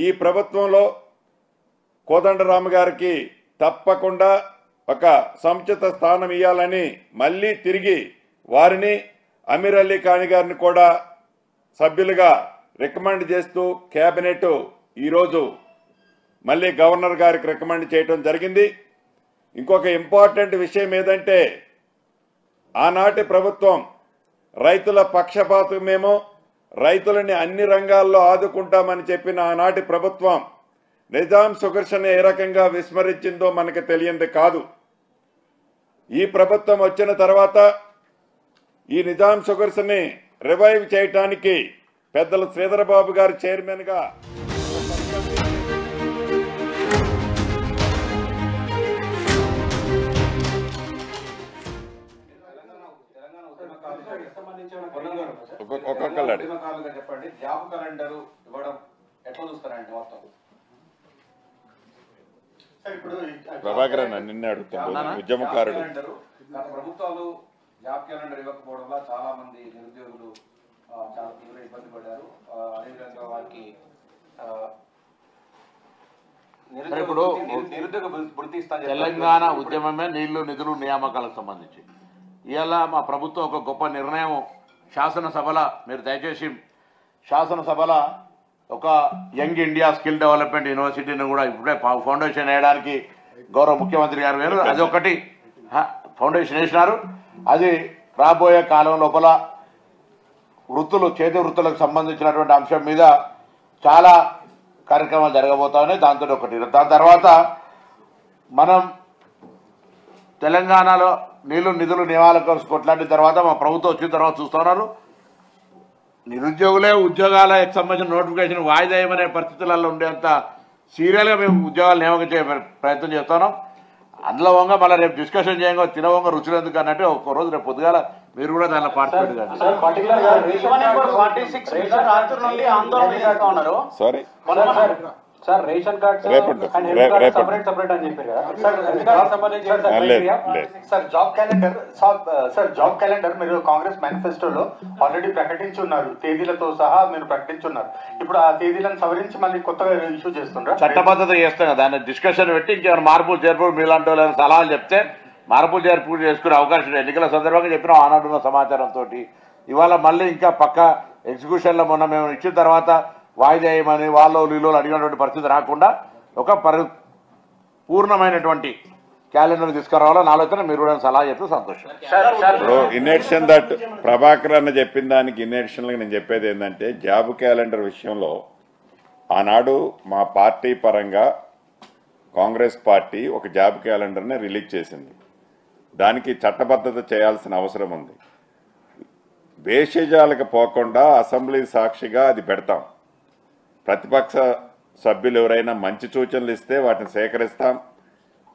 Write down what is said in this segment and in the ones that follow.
ఈ ప్రభుత్వంలో కోదండరామ గారికి తప్పకుండా ఒక సముచిత స్థానం ఇవ్వాలని మళ్ళీ తిరిగి వారిని అమీర్ అలీ ఖాన్ గారిని కూడా సభ్యులుగా రికమెండ్ చేస్తూ కేబినెట్ ఈరోజు మళ్ళీ గవర్నర్ గారికి రికమెండ్ చేయడం జరిగింది. ఇంకొక ఇంపార్టెంట్ విషయం ఏదంటే ఆనాటి ప్రభుత్వం రైతుల పక్షపాతమేమో రైతులని అన్ని రంగాల్లో ఆదుకుంటామని చెప్పిన ఆనాటి ప్రభుత్వం నిజాం షుగర్స్ని ఏ రకంగా విస్మరించిందో మనకు తెలియంది కాదు. ఈ ప్రభుత్వం వచ్చిన తర్వాత ఈ నిజాం షుగర్స్ని రివైవ్ చేయడానికి పెద్దలు శ్రీధరబాబు గారు చైర్మన్గా చెప్పండి. జాబ్ క్యాలెండర్ ఇవ్వడం ఎట్లా చూస్తారండి మొత్తం? ప్రభాకర్ నిన్నే అడుగుతాను, ఉద్యమకారుడు. ప్రభుత్వాలు జాబ్ క్యాలెండర్ ఇవ్వకపోవడం వల్ల చాలా మంది నిరుద్యోగులు చాలా తీవ్ర ఇబ్బంది పడ్డారు. అదేవిధంగా వారికి నిరుద్యోగ వృత్తి తెలంగాణ ఉద్యమమే నీళ్లు నిధులు నియామకాలకు సంబంధించి ఇవాళ మా ప్రభుత్వం ఒక గొప్ప నిర్ణయం శాసనసభల, మీరు దయచేసి శాసనసభల ఒక యంగ్ ఇండియా స్కిల్ డెవలప్మెంట్ యూనివర్సిటీని కూడా ఇప్పుడే ఫౌండేషన్ వేయడానికి గౌరవ ముఖ్యమంత్రి గారు వేరు, అది ఒకటి ఫౌండేషన్ వేసినారు. అది రాబోయే కాలం లోపల వృత్తులు, చేతి వృత్తులకు సంబంధించినటువంటి అంశం మీద చాలా కార్యక్రమాలు జరగబోతా ఉన్నాయి. దాంతో ఒకటి. దాని తర్వాత మనం తెలంగాణలో నీళ్లు నిధులు నియామకాలు కొట్లాడిన తర్వాత మా ప్రభుత్వం వచ్చిన తర్వాత చూస్తున్నారు, నిరుద్యోగులే ఉద్యోగాలకు సంబంధించిన నోటిఫికేషన్ వాయిదా వేయమనే పరిస్థితులలో ఉండేంత సీరియల్గా మేము ఉద్యోగాలు నియామకం చేయ ప్రయత్నం చేస్తున్నాం. అందులో వంగా మళ్ళీ రేపు డిస్కషన్ చేయంగా తినవంగా రుచులు ఎందుకు అన్నట్టు ఒక రోజు రేపు పొద్దుగాల మీరు కూడా దానిలో పార్టిసిపేట్ చేయండి. Sorry sir, ration card separate అని చెప్పారు కదా సార్. జాబ్ క్యాలెండర్ మీరు కాంగ్రెస్ మేనిఫెస్టోలో ఆల్రెడీ ప్రకటించి ఉన్నారు, తేదీలతో సహా మీరు ప్రకటించున్నారు. ఇప్పుడు ఆ తేదీలను సవరించి మళ్ళీ కొత్తగా ఇష్యూ చేస్తున్నారు. చట్టబద్ధత చేస్తాం కదా, దాన్ని డిస్కషన్ పెట్టి ఇంకేమైనా మార్పులు చేర్పులు మీలాంటి వాళ్ళని సలహాలు చెప్తే మార్పులు చేర్పులు చేసుకునే అవకాశం ఎన్నికల సందర్భంగా చెప్పిన ఆనాడున్న సమాచారంతో ఇవాళ మళ్ళీ ఇంకా పక్క ఎగ్జిక్యూషన్లో మొన్న మేము ఇచ్చిన తర్వాత వాయిదా వేయమని వాళ్ళు వీళ్ళు అడిగినటువంటి పరిస్థితి రాకుండా ఒక పూర్ణమైనటువంటి క్యాలెండర్ తీసుకురావాలని ఆలోచన మీరు కూడా సలహా చెప్తే సంతోషం. ఇన్ఎడిషన్ దట్ ప్రభాకర్ అన్న చెప్పిన దానికి ఇన్ఎడిషన్గా నేను చెప్పేది ఏంటంటే జాబ్ క్యాలెండర్ విషయంలో ఆనాడు మా పార్టీ పరంగా కాంగ్రెస్ పార్టీ ఒక జాబ్ క్యాలెండర్ని రిలీజ్ చేసింది. దానికి చట్టబద్ధత చేయాల్సిన అవసరం ఉంది. భేషజాలకు పోకుండా అసెంబ్లీ సాక్షిగా అది పెడతాం. ప్రతిపక్ష సభ్యులు ఎవరైనా మంచి సూచనలు ఇస్తే వాటిని సేకరిస్తాం.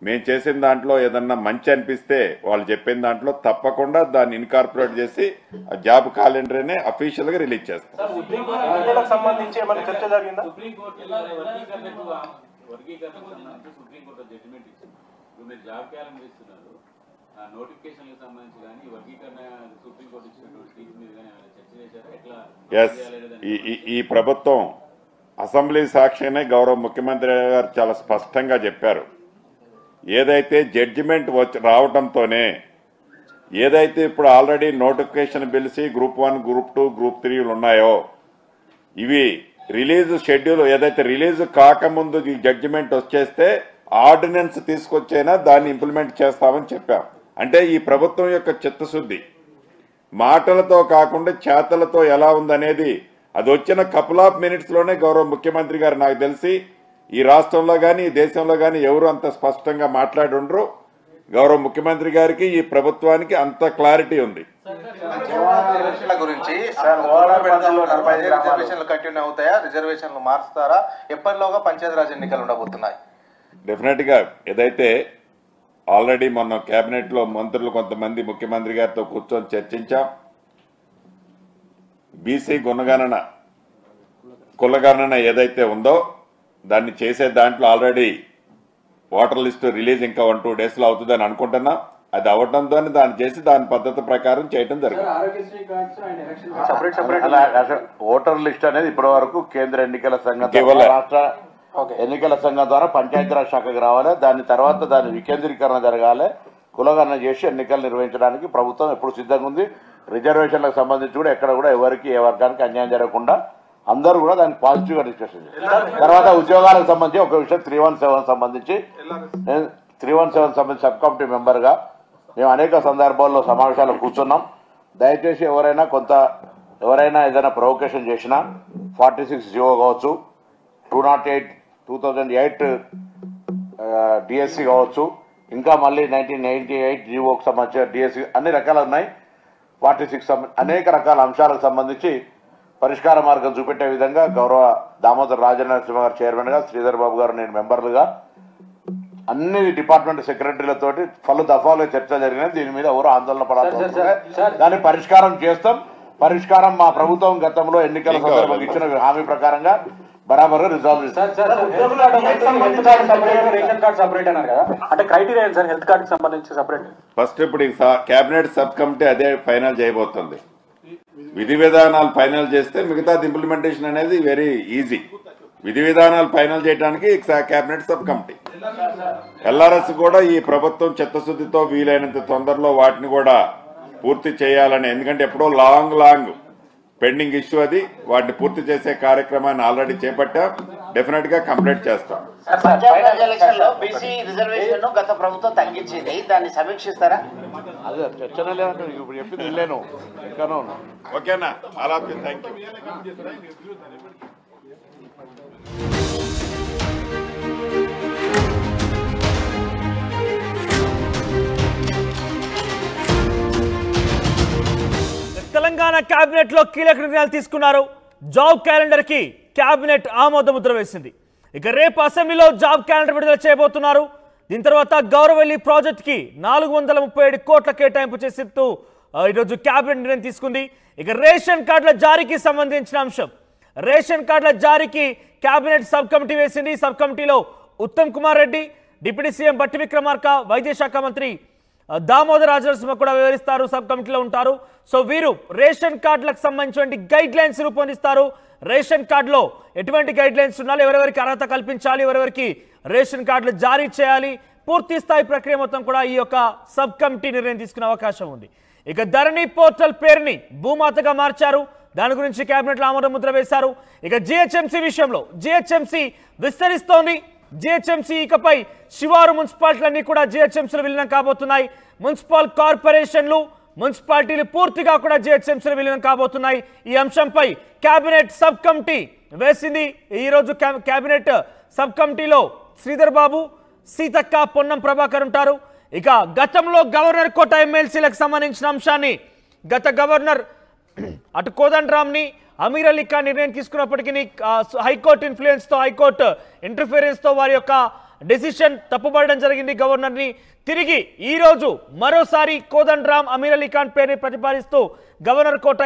మేము చేసిన దాంట్లో ఏదన్నా మంచి అనిపిస్తే వాళ్ళు చెప్పిన దాంట్లో తప్పకుండా దాన్ని ఇన్కార్పొరేట్ చేసి ఆ జాబ్ క్యాలెండర్ని అఫీషియల్ గా రిలీజ్ చేస్తాం. ఈ ప్రభుత్వం అసెంబ్లీ సాక్షినే గౌరవ ముఖ్యమంత్రి గారు చాలా స్పష్టంగా చెప్పారు. ఏదైతే జడ్జిమెంట్ రావడంతోనే ఏదైతే ఇప్పుడు ఆల్రెడీ నోటిఫికేషన్ పిలిచి గ్రూప్ 1, గ్రూప్ 2, గ్రూప్ 3 ఉన్నాయో ఇవి రిలీజ్ షెడ్యూల్ ఏదైతే రిలీజ్ కాకముందు ఈ జడ్జిమెంట్ వచ్చేస్తే ఆర్డినెన్స్ తీసుకొచ్చైనా దాన్ని ఇంప్లిమెంట్ చేస్తామని చెప్పాం. అంటే ఈ ప్రభుత్వం యొక్క చిత్తశుద్ధి మాటలతో కాకుండా చేతలతో ఎలా ఉందనేది అది వచ్చిన కపుల్ ఆఫ్ మినిట్స్ లోనే గౌరవ ముఖ్యమంత్రి గారు నాకు తెలిసి ఈ రాష్ట్రంలో గాని ఈ దేశంలో గాని ఎవరు అంత స్పష్టంగా మాట్లాడి ఉండరు. గౌరవ ముఖ్యమంత్రి గారికి ఈ ప్రభుత్వానికి అంత క్లారిటీ ఉంది. గురించి కంటిన్యూ అవుతాయా, రిజర్వేషన్లు మార్చుతారా, ఎప్పటిలోగా పంచాయతీరాజ్ ఎన్నికలు ఉండబోతున్నాయి? డెఫినెట్ గా ఏదైతే ఆల్రెడీ మొన్న కేబినెట్ లో మంత్రులు కొంతమంది ముఖ్యమంత్రి గారితో కూర్చొని చర్చించాం. బీసీ కులగణన ఏదైతే ఉందో దాన్ని చేసే దాంట్లో ఆల్రెడీ ఓటర్ లిస్టు రిలీజ్ ఇంకా 1-2 డేస్ లో అవుతుందని అనుకుంటున్నా. అది అవడంతో దాన్ని చేసి దాని పద్ధతి ప్రకారం చేయడం జరుగుతుంది. ఓటర్ లిస్ట్ అనేది ఇప్పటి వరకు కేంద్ర ఎన్నికల సంఘం ఇవ్వలే. రాష్ట్ర ఎన్నికల సంఘం ద్వారా పంచాయతీరాజ్ శాఖకు రావాలి. దాని తర్వాత దాని వికేంద్రీకరణ జరగాలి. కులగణన చేసి ఎన్నికలు నిర్వహించడానికి ప్రభుత్వం ఎప్పుడు సిద్ధంగా ఉంది. రిజర్వేషన్లకు సంబంధించి కూడా ఎక్కడ కూడా ఎవరికి ఏ వర్గానికి అన్యాయం జరగకుండా అందరూ కూడా దానికి పాజిటివ్ గా డిస్కషన్ చేశారు. తర్వాత ఉద్యోగాలకు సంబంధించి ఒక విషయం 317 సంబంధించి 317 సంబంధించి సబ్ కమిటీ మెంబర్ గా మేము అనేక సందర్భాల్లో సమావేశాలు కూర్చున్నాం. దయచేసి ఎవరైనా ఏదైనా ప్రొవోకేషన్ చేసినా 46 జీవో కావచ్చు, 2008 డిఎస్సి కావచ్చు, ఇంకా మళ్ళీ 1998 జీవోకి సంబంధించిన డిఎస్సి అన్ని రకాలు ఉన్నాయి. 46 అనేక రకాల అంశాలకు సంబంధించి పరిష్కార మార్గం చూపెట్టే విధంగా గౌరవ దామోదర్ రాజనరసింహ గారు చైర్మన్ గా, శ్రీధర్ బాబు గారు నేను మెంబర్లుగా అన్ని డిపార్ట్మెంట్ సెక్రటరీలతోటి పలు దఫాలు చర్చ జరిగినది. దీని మీద ఎవరు ఆందోళన పడాల్సి దాన్ని పరిష్కారం చేస్తాం. పరిష్కారం మా ప్రభుత్వం గతంలో ఎన్నికల సందర్భంగా ఇచ్చిన హామీ ప్రకారంగా బరాబర్ రిజాల్వ్ చేస్తారు. అంటే క్రైటీరియా సార్ హెల్త్ కార్డ్ సంబంధించి సెపరేట్. ఫస్ట్ ఇప్పుడు కేబినెట్ సబ్ కమిటీ అదే ఫైనల్ చేయబోతుంది. విధి విధానాలు ఫైనల్ చేస్తే మిగతాది ఇంప్లిమెంటేషన్ అనేది వెరీ ఈజీ. విధి విధానాలు ఫైనల్ చేయడానికి కేబినెట్ సబ్ కమిటీ. ఎల్ఆర్ఎస్ కూడా ఈ ప్రభుత్వం చిత్తశుద్ధితో వీలైనంత తొందరలో వాటిని కూడా పూర్తి చేయాలని, ఎందుకంటే ఎప్పుడో లాంగ్ పెండింగ్ ఇష్యూ అది. వాటిని పూర్తి చేసే కార్యక్రమాన్ని ఆల్రెడీ చేపట్టాం. డెఫినెట్ గా కంప్లీట్ చేస్తాం. పంచాయత్ ఎలక్షన్ లో బీసీ రిజర్వేషన్ గత ప్రభుత్వం తగ్గించింది, దాన్ని సమీక్షిస్తారా? అదే చర్చనే లేదంటే ఇప్పుడు చెప్పింది వెళ్ళాను ఇంకానూ. ఓకేనా? అలా థ్యాంక్ యూ. తెలంగాణ కేబినెట్ లో కీలక నిర్ణయాలు తీసుకున్నారు. జాబ్ క్యాలెండర్ కి కేబినెట్ ఆమోద ముద్ర వేసింది. ఇక రేపు అసెంబ్లీలో జాబ్ క్యాలెండర్ విడుదల చేయబోతున్నారు. దీని తర్వాత గౌరవెల్లి ప్రాజెక్ట్ కి 437 కోట్ల కేటాయింపు చేస్తూ ఈరోజు కేబినెట్ నిర్ణయం తీసుకుంది. ఇక రేషన్ కార్డుల జారీకి సంబంధించిన అంశం, రేషన్ కార్డుల జారీకి కేబినెట్ సబ్ కమిటీ వేసింది. సబ్ కమిటీలో ఉత్తమ్ కుమార్ రెడ్డి, డిప్యూటీ సీఎం బట్టి విక్రమార్క, వైద్య శాఖ మంత్రి దామోదర్ రాజనరసింహ కూడా వివరిస్తారు, సబ్ కమిటీలో ఉంటారు. సో వీరు రేషన్ కార్డులకు సంబంధించిన గైడ్ లైన్స్ రూపొందిస్తారు. రేషన్ కార్డులో ఎటువంటి గైడ్ లైన్స్ ఉండాలి, ఎవరెవరికి అర్హత కల్పించాలి, ఎవరెవరికి రేషన్ కార్డులు జారీ చేయాలి, పూర్తి స్థాయి ప్రక్రియ మొత్తం కూడా ఈ యొక్క సబ్ కమిటీ నిర్ణయం తీసుకునే అవకాశం ఉంది. ఇక ధరణి పోర్టల్ పేరుని భూమాతగా మార్చారు. దాని గురించి కేబినెట్లో ఆమోద ముద్ర వేశారు. ఇక జిహెచ్ఎంసీ విషయంలో జిహెచ్ఎంసీ విస్తరిస్తోంది. జిహెచ్ఎంసీ ఇకపై శివారు మున్సిపాలిటీలన్నీ కూడా జిహెచ్ఎంసీలు విలీనం కాబోతున్నాయి. మున్సిపల్ కార్పొరేషన్లు, మున్సిపాలిటీలు పూర్తిగా కూడా జిహెచ్ఎంసీలు విలీనం కాబోతున్నాయి. ఈ అంశంపై కేబినెట్ సబ్ కమిటీ వేసింది. ఈరోజు కేబినెట్ సబ్ కమిటీలో శ్రీధర్ బాబు, సీతక్క, పొన్నం ప్రభాకర్ ఉంటారు. ఇక గతంలో గవర్నర్ కోట ఎమ్మెల్సీలకు సంబంధించిన అంశాన్ని గత గవర్నర్ అటు కోదండరామ్ని, అమీర్ అలీ ఖాన్ నిర్ణయం తీసుకున్నప్పటికీ హైకోర్టు ఇన్ఫ్లుయెన్స్తో, హైకోర్టు ఇంటర్ఫిరెన్స్తో వారి యొక్క డెసిషన్ తప్పుపడడం జరిగింది గవర్నర్ని. తిరిగి ఈరోజు మరోసారి కోదండరామ్, అమీర్ అలీ ఖాన్ పేరుని ప్రతిపాదిస్తూ గవర్నర్ కోట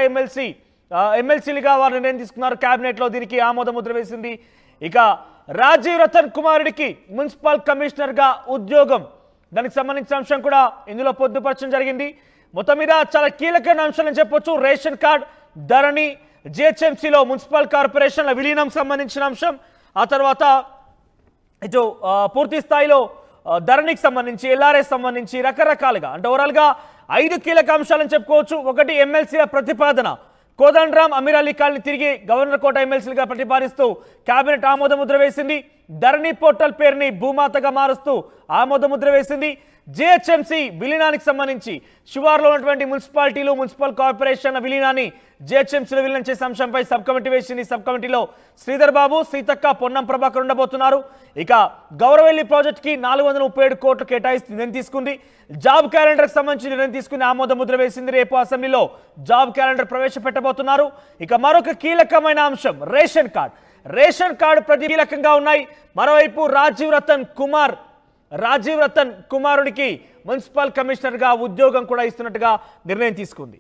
ఎమ్మెల్సీలుగా వారు నిర్ణయం తీసుకున్నారు. కేబినెట్లో దీనికి ఆమోద ముద్ర వేసింది. ఇక రాజీవ్ రతన్ కుమారుడికి మున్సిపల్ కమిషనర్గా ఉద్యోగం, దానికి సంబంధించిన అంశం కూడా ఇందులో పొందుపరచడం జరిగింది. మొత్తం మీద చాలా కీలకమైన అంశాలని చెప్పొచ్చు. రేషన్ కార్డ్, ధరణి, జిహెచ్ఎంసీలో మున్సిపల్ కార్పొరేషన్ల విలీనం సంబంధించిన అంశం, ఆ తర్వాత ఇటు పూర్తి స్థాయిలో ధరణికి సంబంధించి, ఎల్ఆర్ఎస్ సంబంధించి రకరకాలుగా, అంటే ఓవరాల్గా 5 కీలక అంశాలని చెప్పుకోవచ్చు. ఒకటి ఎమ్మెల్సీల ప్రతిపాదన, కోదండరామ్, అమీర్ అలీ ఖాన్ తిరిగి గవర్నర్ కోట ఎమ్మెల్సీలుగా ప్రతిపాదిస్తూ కేబినెట్ ఆమోద ముద్ర వేసింది. ధరణి పోర్టల్ పేరుని భూమాతగా మారుస్తూ ఆమోద ముద్ర వేసింది. జిహెచ్ఎంసీ విలీనానికి సంబంధించి శివార్లో ఉన్నటువంటి మున్సిపాలిటీలు, మున్సిపల్ కార్పొరేషన్ల విలీనాన్ని జిహెచ్ఎంసీలో విలీనం చేసే అంశంపై సబ్ కమిటీ వేసింది. సబ్ కమిటీలో శ్రీధర్ బాబు, సీతక్క, పొన్నం ప్రభాకర్ ఉండబోతున్నారు. ఇక గౌరవెల్లి ప్రాజెక్టుకి 437 కోట్లు కేటాయిస్తూ నిర్ణయం తీసుకుంది. జాబ్ క్యాలెండర్కి సంబంధించి నిర్ణయం తీసుకుని ఆమోద ముద్ర వేసింది. రేపు అసెంబ్లీలో జాబ్ క్యాలెండర్ ప్రవేశపెట్టబోతున్నారు. ఇక మరొక కీలకమైన అంశం రేషన్ కార్డ్. రేషన్ కార్డు ప్రతి కీలకంగా ఉన్నాయి. మరోవైపు రాజీవ్ రతన్ కుమారుడికి మున్సిపల్ కమిషనర్గా ఉద్యోగం కూడా ఇస్తున్నట్టుగా నిర్ణయం తీసుకుంది.